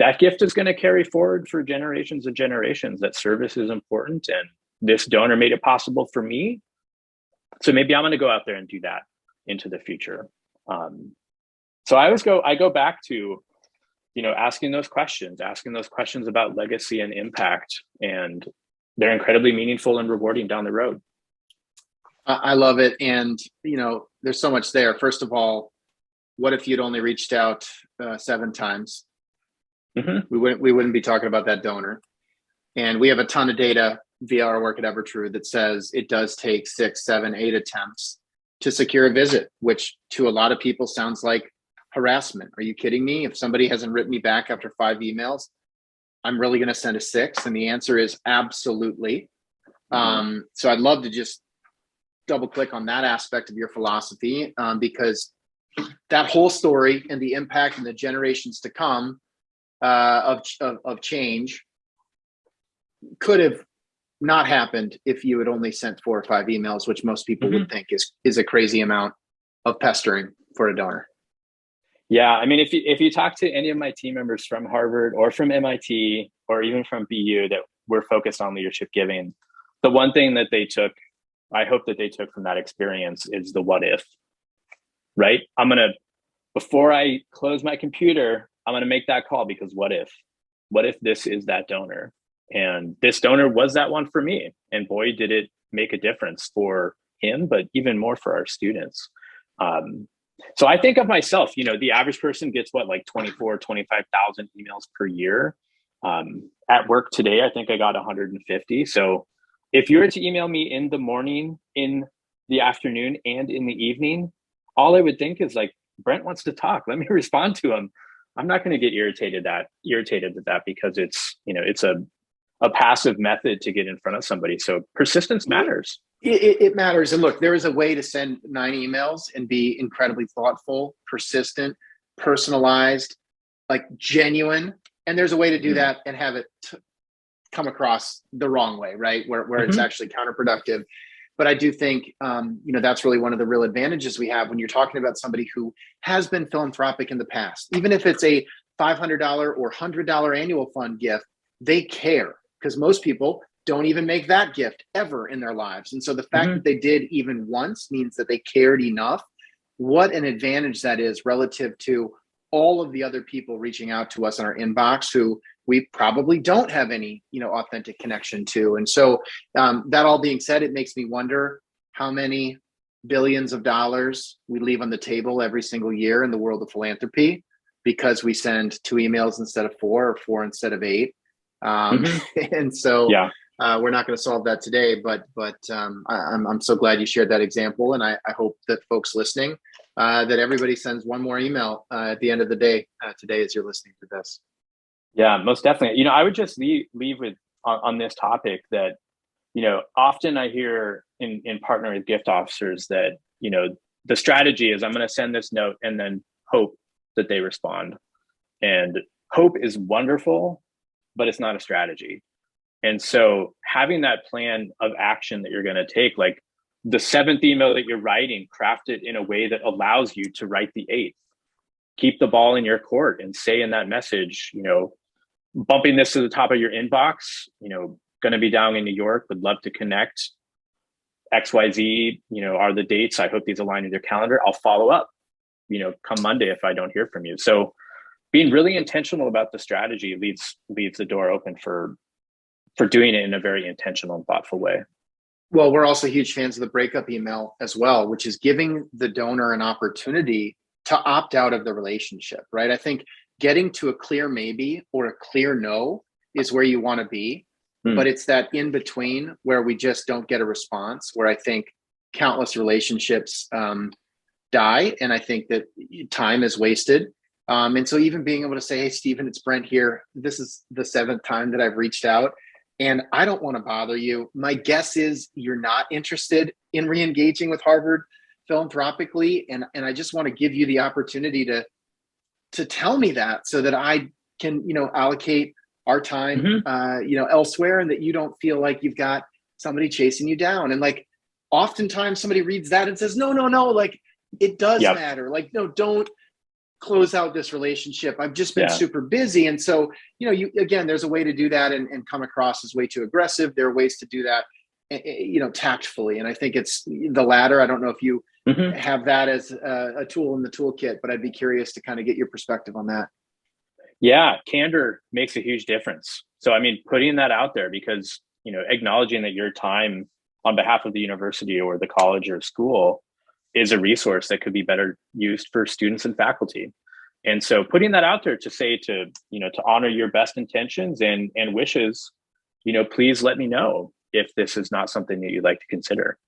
that gift is going to carry forward for generations and generations, that service is important. And this donor made it possible for me. So maybe I'm going to go out there and do that into the future. So I go back to, asking those questions about legacy and impact, and they're incredibly meaningful and rewarding down the road. I love it. And, there's so much there. First of all, what if you'd only reached out 7 times? Mm-hmm. We wouldn't be talking about that donor. And we have a ton of data via our work at Evertrue that says it does take 6, 7, 8 attempts to secure a visit, which to a lot of people sounds like harassment. Are you kidding me? If somebody hasn't written me back after 5 emails, I'm really going to send a 6? And the answer is absolutely. So I'd love to just double click on that aspect of your philosophy, because that whole story and the impact in the generations to come of change could have not happened if you had only sent 4 or 5 emails, which most people would think is a crazy amount of pestering for a donor. Yeah, I mean, if you talk to any of my team members from Harvard or from MIT or even from BU that were focused on leadership giving, the one thing that I hope that they took from that experience is the what if, right? Before I close my computer, I'm going to make that call, because what if this is that donor? And this donor was that one for me. And boy, did it make a difference for him, but even more for our students. So I think of myself, the average person gets like 24, 25,000 emails per year. At work today, I think I got 150. So if you were to email me in the morning, in the afternoon, and in the evening, all I would think is like, Brent wants to talk. Let me respond to him. I'm not going to get irritated at that, because it's a passive method to get in front of somebody. So persistence matters. It matters. And look, there is a way to send 9 emails and be incredibly thoughtful, persistent, personalized, like genuine. And there's a way to do that and have it come across the wrong way, right? Where it's actually counterproductive. But I do think, that's really one of the real advantages we have when you're talking about somebody who has been philanthropic in the past. Even if it's a $500 or $100 annual fund gift, they care, because most people don't even make that gift ever in their lives. And so the fact that they did even once means that they cared enough. What an advantage that is relative to all of the other people reaching out to us in our inbox who we probably don't have any, authentic connection to. And so that all being said, it makes me wonder how many billions of dollars we leave on the table every single year in the world of philanthropy because we send 2 emails instead of 4 or 4 instead of 8. And so we're not going to solve that today, but I'm so glad you shared that example. And I hope that folks listening, that everybody sends 1 more email at the end of the day today as you're listening to this. Yeah, most definitely. I would just leave with on this topic that, often I hear in partnering with gift officers that, the strategy is I'm going to send this note and then hope that they respond. And hope is wonderful, but it's not a strategy. And so having that plan of action that you're going to take, like the 7th email that you're writing, craft it in a way that allows you to write the 8th. Keep the ball in your court and say in that message, bumping this to the top of your inbox, going to be down in New York, would love to connect. XYZ, are the dates. I hope these align with your calendar. I'll follow up, come Monday if I don't hear from you. So being really intentional about the strategy leaves the door open for doing it in a very intentional and thoughtful way. Well, we're also huge fans of the breakup email as well, which is giving the donor an opportunity to opt out of the relationship, right? I think getting to a clear maybe or a clear no is where you want to be, but it's that in between where we just don't get a response, where I think countless relationships die. And I think that time is wasted. And so even being able to say, hey, Stephen, it's Brent here. This is the 7th time that I've reached out and I don't want to bother you. My guess is you're not interested in re-engaging with Harvard philanthropically. And I just want to give you the opportunity to tell me that so that I can, allocate our time, elsewhere, and that you don't feel like you've got somebody chasing you down. And like, oftentimes somebody reads that and says, no, like it does matter. Like, no, don't close out this relationship. I've just been super busy. And so, there's a way to do that and come across as way too aggressive. There are ways to do that, tactfully. And I think it's the latter. I don't know if you have that as a tool in the toolkit, but I'd be curious to kind of get your perspective on that. Yeah, candor makes a huge difference. So, putting that out there because, acknowledging that your time on behalf of the university or the college or school is a resource that could be better used for students and faculty. And so putting that out there to say to honor your best intentions and wishes, please let me know if this is not something that you'd like to consider.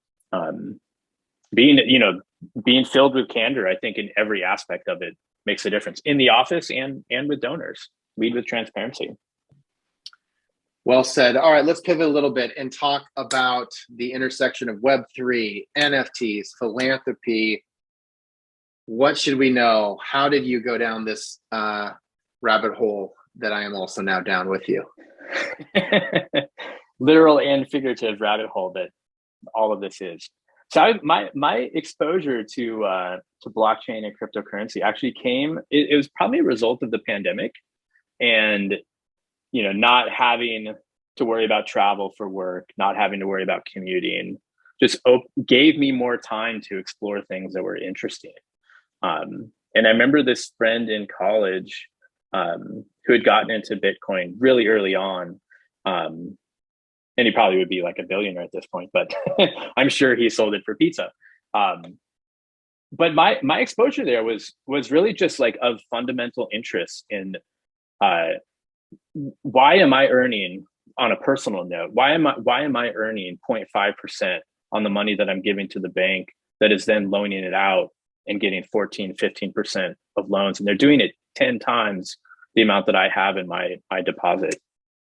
Being filled with candor, I think in every aspect of it makes a difference in the office and with donors. Lead with transparency. Well said. All right, let's pivot a little bit and talk about the intersection of Web3, NFTs, philanthropy. What should we know? How did you go down this rabbit hole that I am also now down with you? Literal and figurative rabbit hole that all of this is. So my exposure to blockchain and cryptocurrency actually came. It was probably a result of the pandemic, and not having to worry about travel for work, not having to worry about commuting, just gave me more time to explore things that were interesting. And I remember this friend in college who had gotten into Bitcoin really early on. And he probably would be like a billionaire at this point, but I'm sure he sold it for pizza. But my exposure there was really just like of fundamental interest in why am I earning, on a personal note, why am I earning 0.5% on the money that I'm giving to the bank that is then loaning it out and getting 14-15% of loans, and they're doing it 10 times the amount that I have in my deposit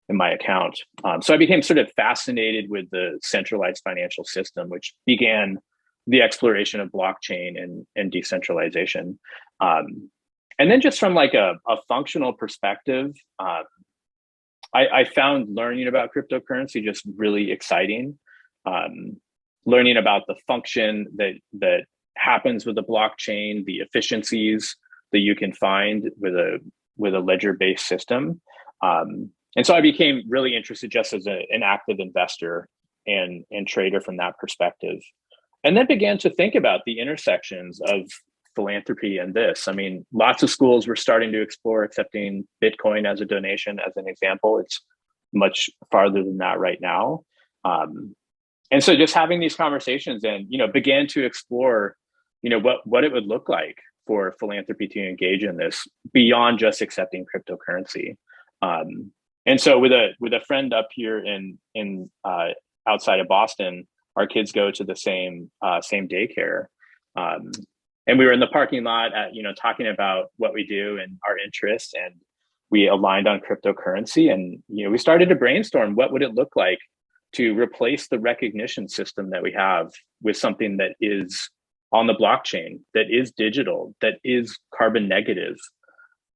in my account. So I became sort of fascinated with the centralized financial system, which began the exploration of blockchain and decentralization. And then just from like a functional perspective, I found learning about cryptocurrency just really exciting. Learning about the function that happens with the blockchain, the efficiencies that you can find with a ledger-based system. And so I became really interested just as an active investor and trader from that perspective. And then began to think about the intersections of philanthropy and this. I mean, lots of schools were starting to explore accepting Bitcoin as a donation, as an example. It's much farther than that right now. And so just having these conversations and, began to explore, what it would look like for philanthropy to engage in this beyond just accepting cryptocurrency. And so with a friend up here in outside of Boston, our kids go to the same daycare. And we were in the parking lot at, talking about what we do and our interests, and we aligned on cryptocurrency. And, we started to brainstorm what would it look like to replace the recognition system that we have with something that is on the blockchain, that is digital, that is carbon negative,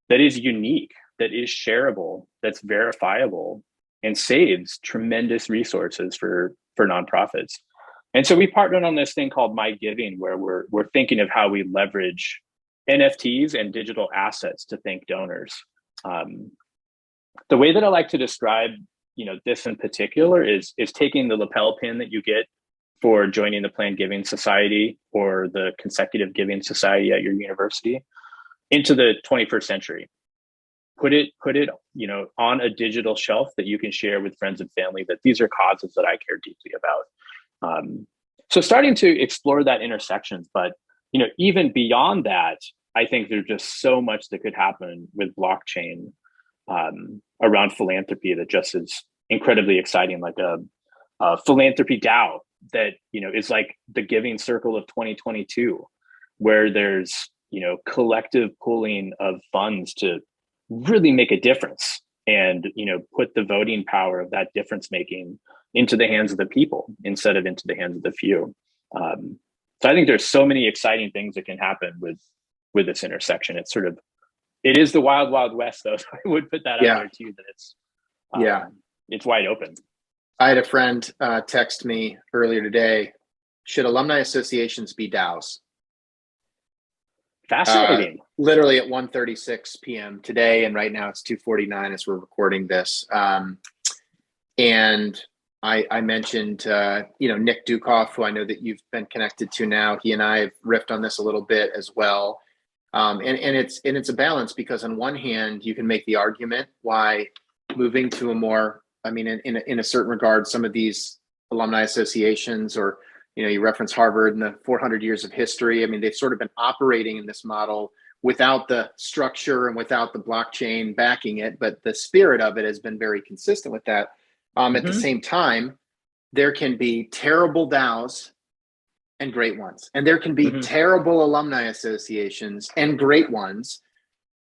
that is unique, that is shareable, that's verifiable, and saves tremendous resources for nonprofits. And so we partnered on this thing called My Giving, where we're thinking of how we leverage NFTs and digital assets to thank donors. The way that I like to describe, this in particular is taking the lapel pin that you get for joining the Planned Giving Society or the Consecutive Giving Society at your university into the 21st century. Put it, on a digital shelf that you can share with friends and family, that these are causes that I care deeply about. So starting to explore that intersections, but, even beyond that, I think there's just so much that could happen with blockchain around philanthropy that just is incredibly exciting, like a philanthropy DAO that, is like the giving circle of 2022, where there's, collective pooling of funds to really make a difference and, put the voting power of that difference making into the hands of the people instead of into the hands of the few. So I think there's so many exciting things that can happen with this intersection. It is the wild, wild west, though. So I would put that out there too, that it's wide open. I had a friend text me earlier today, should alumni associations be DAOs? Fascinating. Literally at 1:36 p.m. today, and right now it's 2:49 as we're recording this. And I mentioned, Nick Dukoff, who I know that you've been connected to now. He and I have riffed on this a little bit as well. And it's a balance, because on one hand, you can make the argument why moving to a more, in a certain regard, some of these alumni associations or you reference Harvard and the 400 years of history. I mean, they've sort of been operating in this model without the structure and without the blockchain backing it, but the spirit of it has been very consistent with that. At the same time, there can be terrible DAOs and great ones, and there can be terrible alumni associations and great ones.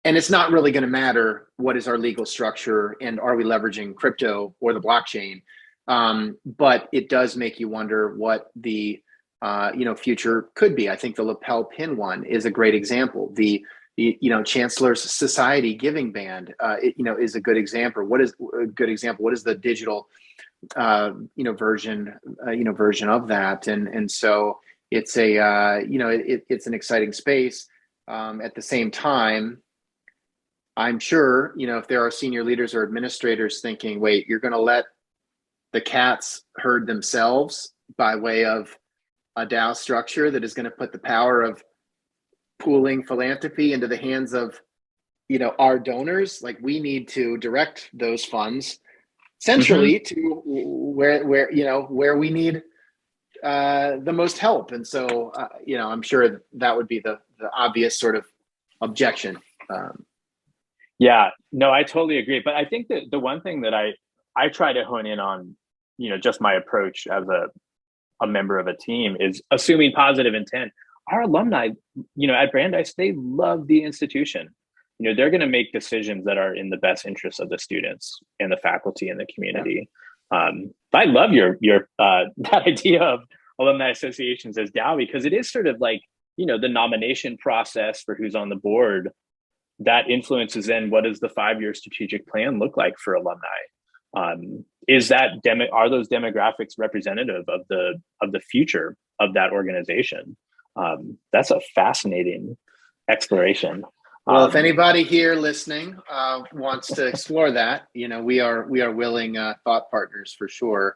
And it's not really going to matter what is our legal structure and are we leveraging crypto or the blockchain. But it does make you wonder what the future could be. I think the lapel pin one is a great example. The Chancellor's Society giving band, is a good example. What is a good example? What is the digital, version of that? And so it's it's an exciting space. At the same time, I'm sure, if there are senior leaders or administrators thinking, wait, you're going to let the cats herd themselves by way of a DAO structure that is going to put the power of pooling philanthropy into the hands of, our donors. Like, we need to direct those funds centrally to where we need the most help. And so, I'm sure that would be the obvious sort of objection. Yeah, no, I totally agree. But I think that the one thing that I try to hone in on, just my approach as a member of a team is assuming positive intent. Our alumni, at Brandeis, they love the institution. They're going to make decisions that are in the best interest of the students and the faculty and the community. Yeah. I love your that idea of alumni associations as DAO, because it is sort of like, the nomination process for who's on the board that influences then what does the 5-year strategic plan look like for alumni? Are those demographics representative of the future of that organization? That's a fascinating exploration. Well, if anybody here listening wants to explore that, we are willing thought partners for sure.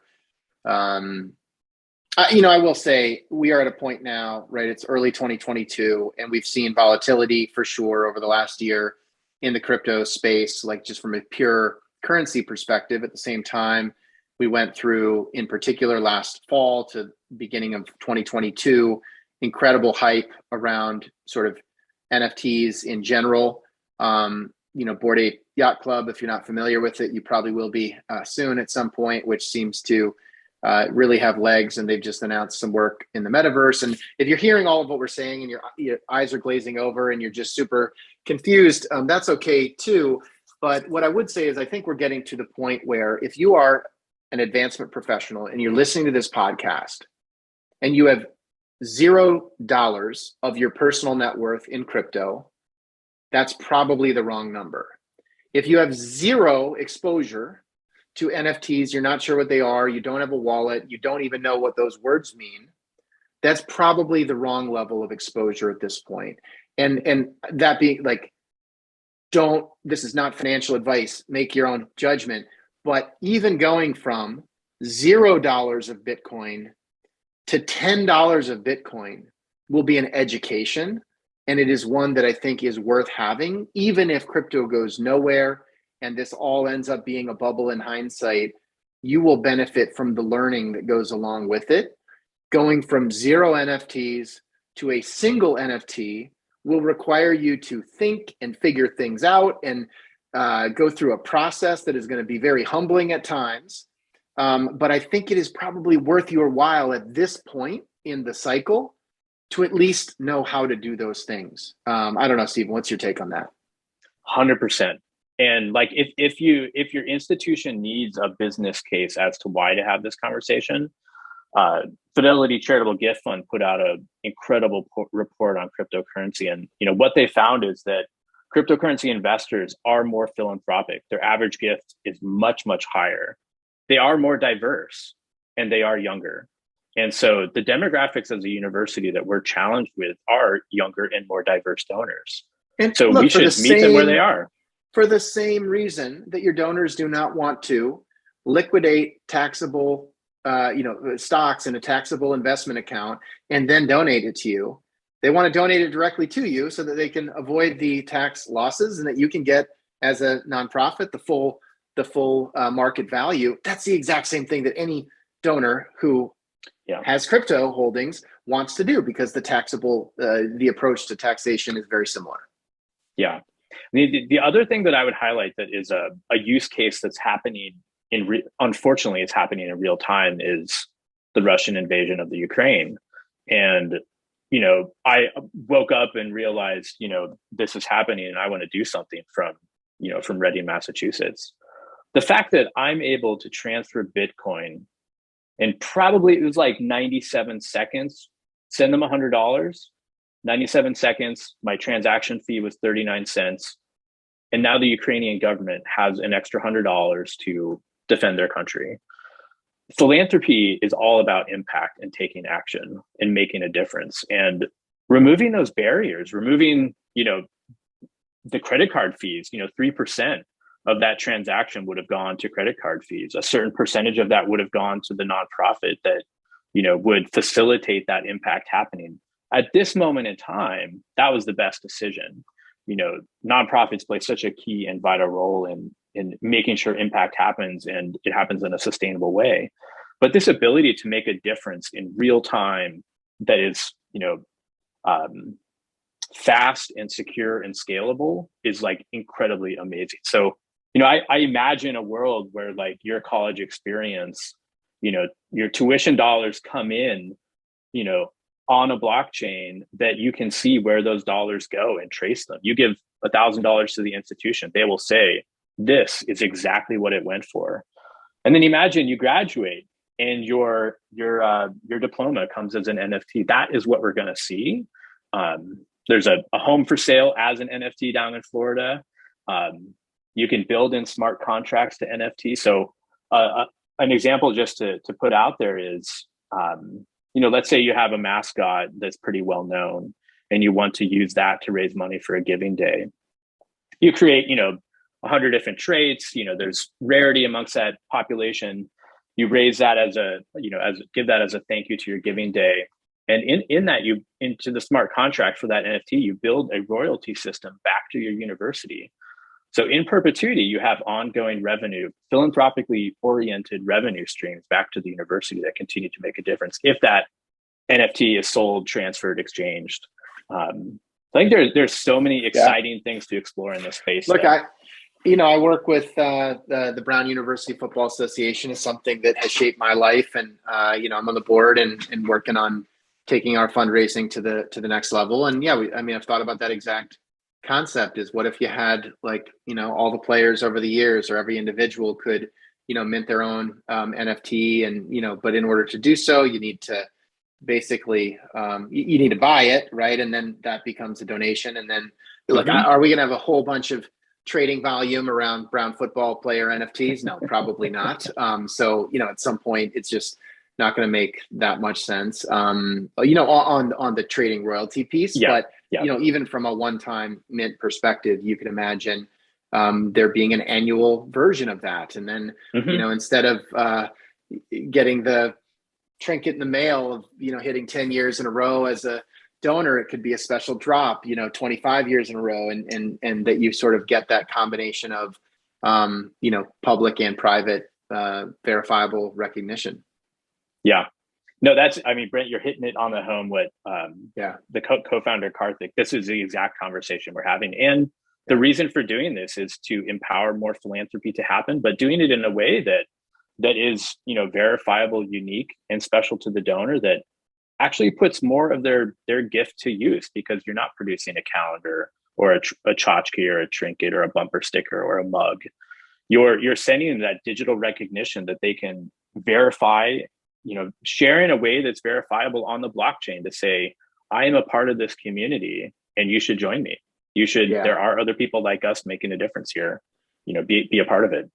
I will say we are at a point now, right? It's early 2022, and we've seen volatility for sure over the last year in the crypto space, like just from a pure currency perspective. At the same time, we went through, in particular, last fall to beginning of 2022, incredible hype around sort of NFTs in general. Bored Ape Yacht Club, if you're not familiar with it, you probably will be soon at some point, which seems to really have legs, and they've just announced some work in the metaverse. And if you're hearing all of what we're saying and your eyes are glazing over and you're just super confused, that's okay too. But what I would say is I think we're getting to the point where if you are an advancement professional and you're listening to this podcast and you have $0 of your personal net worth in crypto, that's probably the wrong number. If you have zero exposure to NFTs, you're not sure what they are, you don't have a wallet, you don't even know what those words mean, that's probably the wrong level of exposure at this point. And that being like, this is not financial advice, make your own judgment, but even going from $0 of Bitcoin to $10 of Bitcoin will be an education. And it is one that I think is worth having, even if crypto goes nowhere and this all ends up being a bubble in hindsight. You will benefit from the learning that goes along with it. Going from 0 NFTs to a single NFT will require you to think and figure things out and go through a process that is going to be very humbling at times. But I think it is probably worth your while at this point in the cycle to at least know how to do those things. I don't know, Stephen, what's your take on that? 100%. And like, if your institution needs a business case as to why to have this conversation, Fidelity Charitable Gift Fund put out an incredible report on cryptocurrency. And, what they found is that cryptocurrency investors are more philanthropic. Their average gift is much, much higher. They are more diverse and they are younger. And so the demographics as a university that we're challenged with are younger and more diverse donors. And so we should meet them where they are. For the same reason that your donors do not want to liquidate taxable stocks in a taxable investment account and then donate it to you. They want to donate it directly to you so that they can avoid the tax losses and that you can get, as a nonprofit, the full market value. That's the exact same thing that any donor who has crypto holdings, wants to do, because the approach to taxation is very similar. Yeah. The other thing that I would highlight that is a use case that's happening unfortunately, it's happening in real time, is the Russian invasion of the Ukraine. And, I woke up and realized, this is happening and I want to do something from Reading, Massachusetts. The fact that I'm able to transfer Bitcoin and probably it was like 97 seconds, send them $100, 97 seconds, my transaction fee was 39 cents. And now the Ukrainian government has an extra $100 to defend their country. Philanthropy is all about impact and taking action and making a difference and removing those barriers, removing, the credit card fees. 3% of that transaction would have gone to credit card fees. A certain percentage of that would have gone to the nonprofit that, would facilitate that impact happening. At this moment in time, that was the best decision. Nonprofits play such a key and vital role in making sure impact happens, and it happens in a sustainable way. But this ability to make a difference in real time that is, fast and secure and scalable is like incredibly amazing. So, I imagine a world where like your college experience, your tuition dollars come in, on a blockchain that you can see where those dollars go and trace them. You give $1,000 to the institution, they will say, this is exactly what it went for. And then imagine you graduate and your diploma comes as an NFT. That is what we're going to see. There's a home for sale as an NFT down in Florida. You can build in smart contracts to NFT. So an example just to put out there is, let's say you have a mascot that's pretty well known and you want to use that to raise money for a giving day. You create, 100 different traits, there's rarity amongst that population. You raise that give that as a thank you to your giving day. And in that, into the smart contract for that NFT, you build a royalty system back to your university. So in perpetuity, you have ongoing revenue, philanthropically oriented revenue streams back to the university that continue to make a difference if that NFT is sold, transferred, exchanged. I think there's so many exciting things to explore in this space. Look, I work with the Brown University Football Association. Is something that has shaped my life, and I'm on the board and working on taking our fundraising to the next level. And I've thought about that exact concept. Is what if you had all the players over the years, or every individual could mint their own NFT, and but in order to do so, you need to basically you need to buy it, right? And then that becomes a donation. And then are we going to have a whole bunch of trading volume around Brown football player NFTs? No, probably not. So at some point, it's just not going to make that much sense. On the trading royalty piece, but even from a one-time mint perspective, you can imagine there being an annual version of that, and then instead of getting the trinket in the mail of hitting 10 years in a row as a donor, it could be a special drop 25 years in a row, and that you sort of get that combination of public and private verifiable recognition. No, Brent, you're hitting it on the home with the co-founder Karthik. This is the exact conversation we're having, and the reason for doing this is to empower more philanthropy to happen, but doing it in a way that is verifiable, unique, and special to the donor, that actually puts more of their gift to use, because you're not producing a calendar or a tchotchke or a trinket or a bumper sticker or a mug. You're sending them that digital recognition that they can verify, share in a way that's verifiable on the blockchain to say, I am a part of this community and you should join me. You should, there are other people like us making a difference here, be a part of it.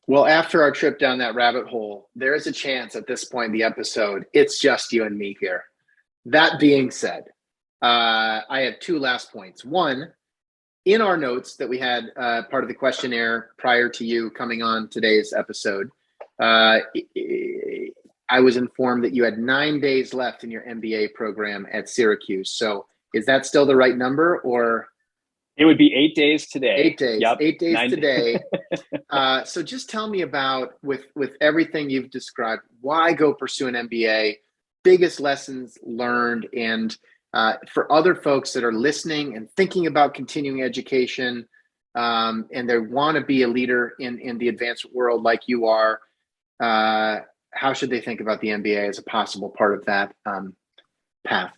Well, after our trip down that rabbit hole, there is a chance at this point in the episode, it's just you and me here. That being said, I have two last points. One, in our notes that we had part of the questionnaire prior to you coming on today's episode, I was informed that you had 9 days left in your MBA program at Syracuse. So is that still the right number, or? It would be 8 days today. 8 days. Yep. 8 days today. So just tell me about, with everything you've described, why go pursue an MBA? biggest lessons learned? And for other folks that are listening and thinking about continuing education, and they want to be a leader in the advanced world like you are, how should they think about the MBA as a possible part of that path?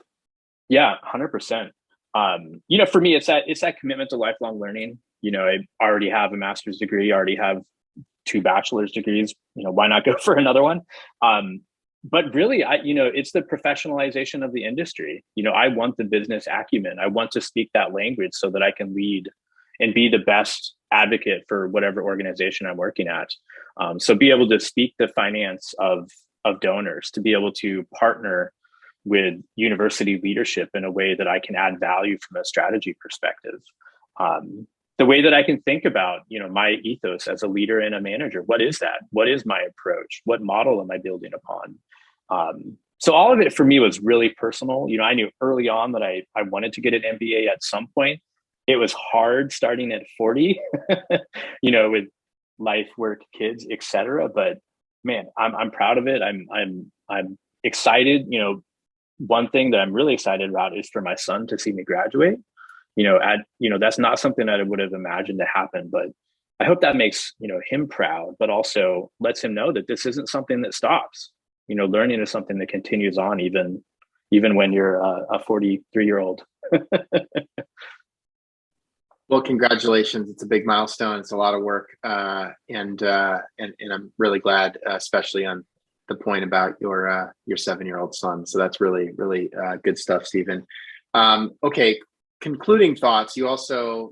Yeah, 100%. For me, it's that commitment to lifelong learning. I already have a master's degree, already have 2 bachelor's degrees. Why not go for another one? But really, it's the professionalization of the industry. I want the business acumen. I want to speak that language so that I can lead and be the best advocate for whatever organization I'm working at. So be able to speak the finance of donors, to be able to partner with university leadership in a way that I can add value from a strategy perspective. The way that I can think about, my ethos as a leader and a manager. What is that? What is my approach? What model am I building upon? So all of it for me was really personal. I knew early on that I wanted to get an MBA at some point. It was hard starting at 40, with life, work, kids, etc. But man, I'm proud of it. I'm excited. One thing that I'm really excited about is for my son to see me graduate. That's not something that I would have imagined to happen, but I hope that makes, him proud, but also lets him know that this isn't something that stops. Learning is something that continues on even when you're a 43-year-old. Well, congratulations. It's a big milestone. It's a lot of work. And I'm really glad, especially on the point about your 7-year-old son. So that's really, really good stuff, Stephen. Okay. Concluding thoughts. You also,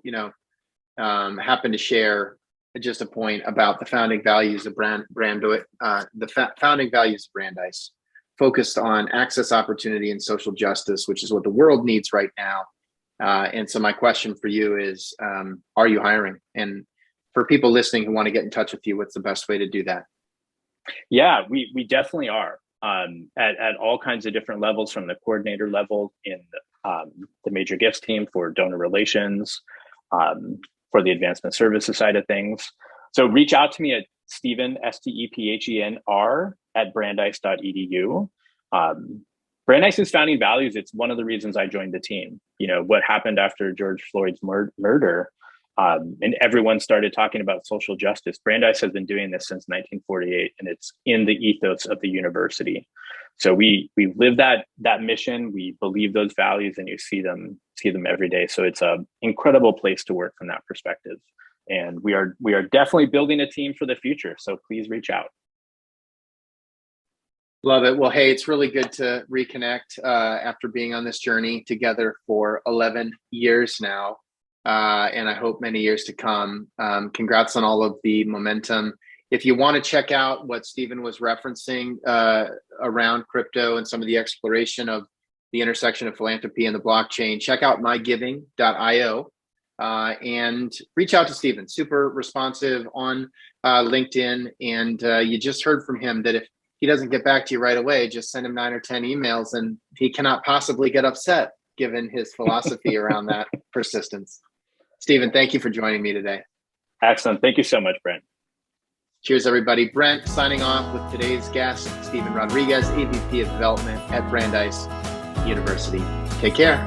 happen to share just a point about the founding values of Brandeis, focused on access, opportunity, and social justice, which is what the world needs right now. And so my question for you is, are you hiring? And for people listening who want to get in touch with you, what's the best way to do that? Yeah, we definitely are at all kinds of different levels, from the coordinator level in the major gifts team for donor relations, for the advancement services side of things. So reach out to me at Stephen, STEPHENR @brandeis.edu. Brandeis's founding values, it's one of the reasons I joined the team. What happened after George Floyd's murder, and everyone started talking about social justice. Brandeis has been doing this since 1948, and it's in the ethos of the university. So we live that mission. We believe those values, and you see them every day. So it's an incredible place to work from that perspective. And we are definitely building a team for the future. So please reach out. Love it. Well, hey, it's really good to reconnect after being on this journey together for 11 years now. And I hope many years to come. Congrats on all of the momentum. If you want to check out what Stephen was referencing around crypto and some of the exploration of the intersection of philanthropy and the blockchain, check out mygiving.io and reach out to Stephen. Super responsive on LinkedIn. And you just heard from him that if he doesn't get back to you right away, just send him 9 or 10 emails and he cannot possibly get upset given his philosophy around that persistence. Stephen, thank you for joining me today. Excellent. Thank you so much, Brent. Cheers, everybody. Brent signing off with today's guest, Stephen Rodriguez, AVP of Development at Brandeis University. Take care.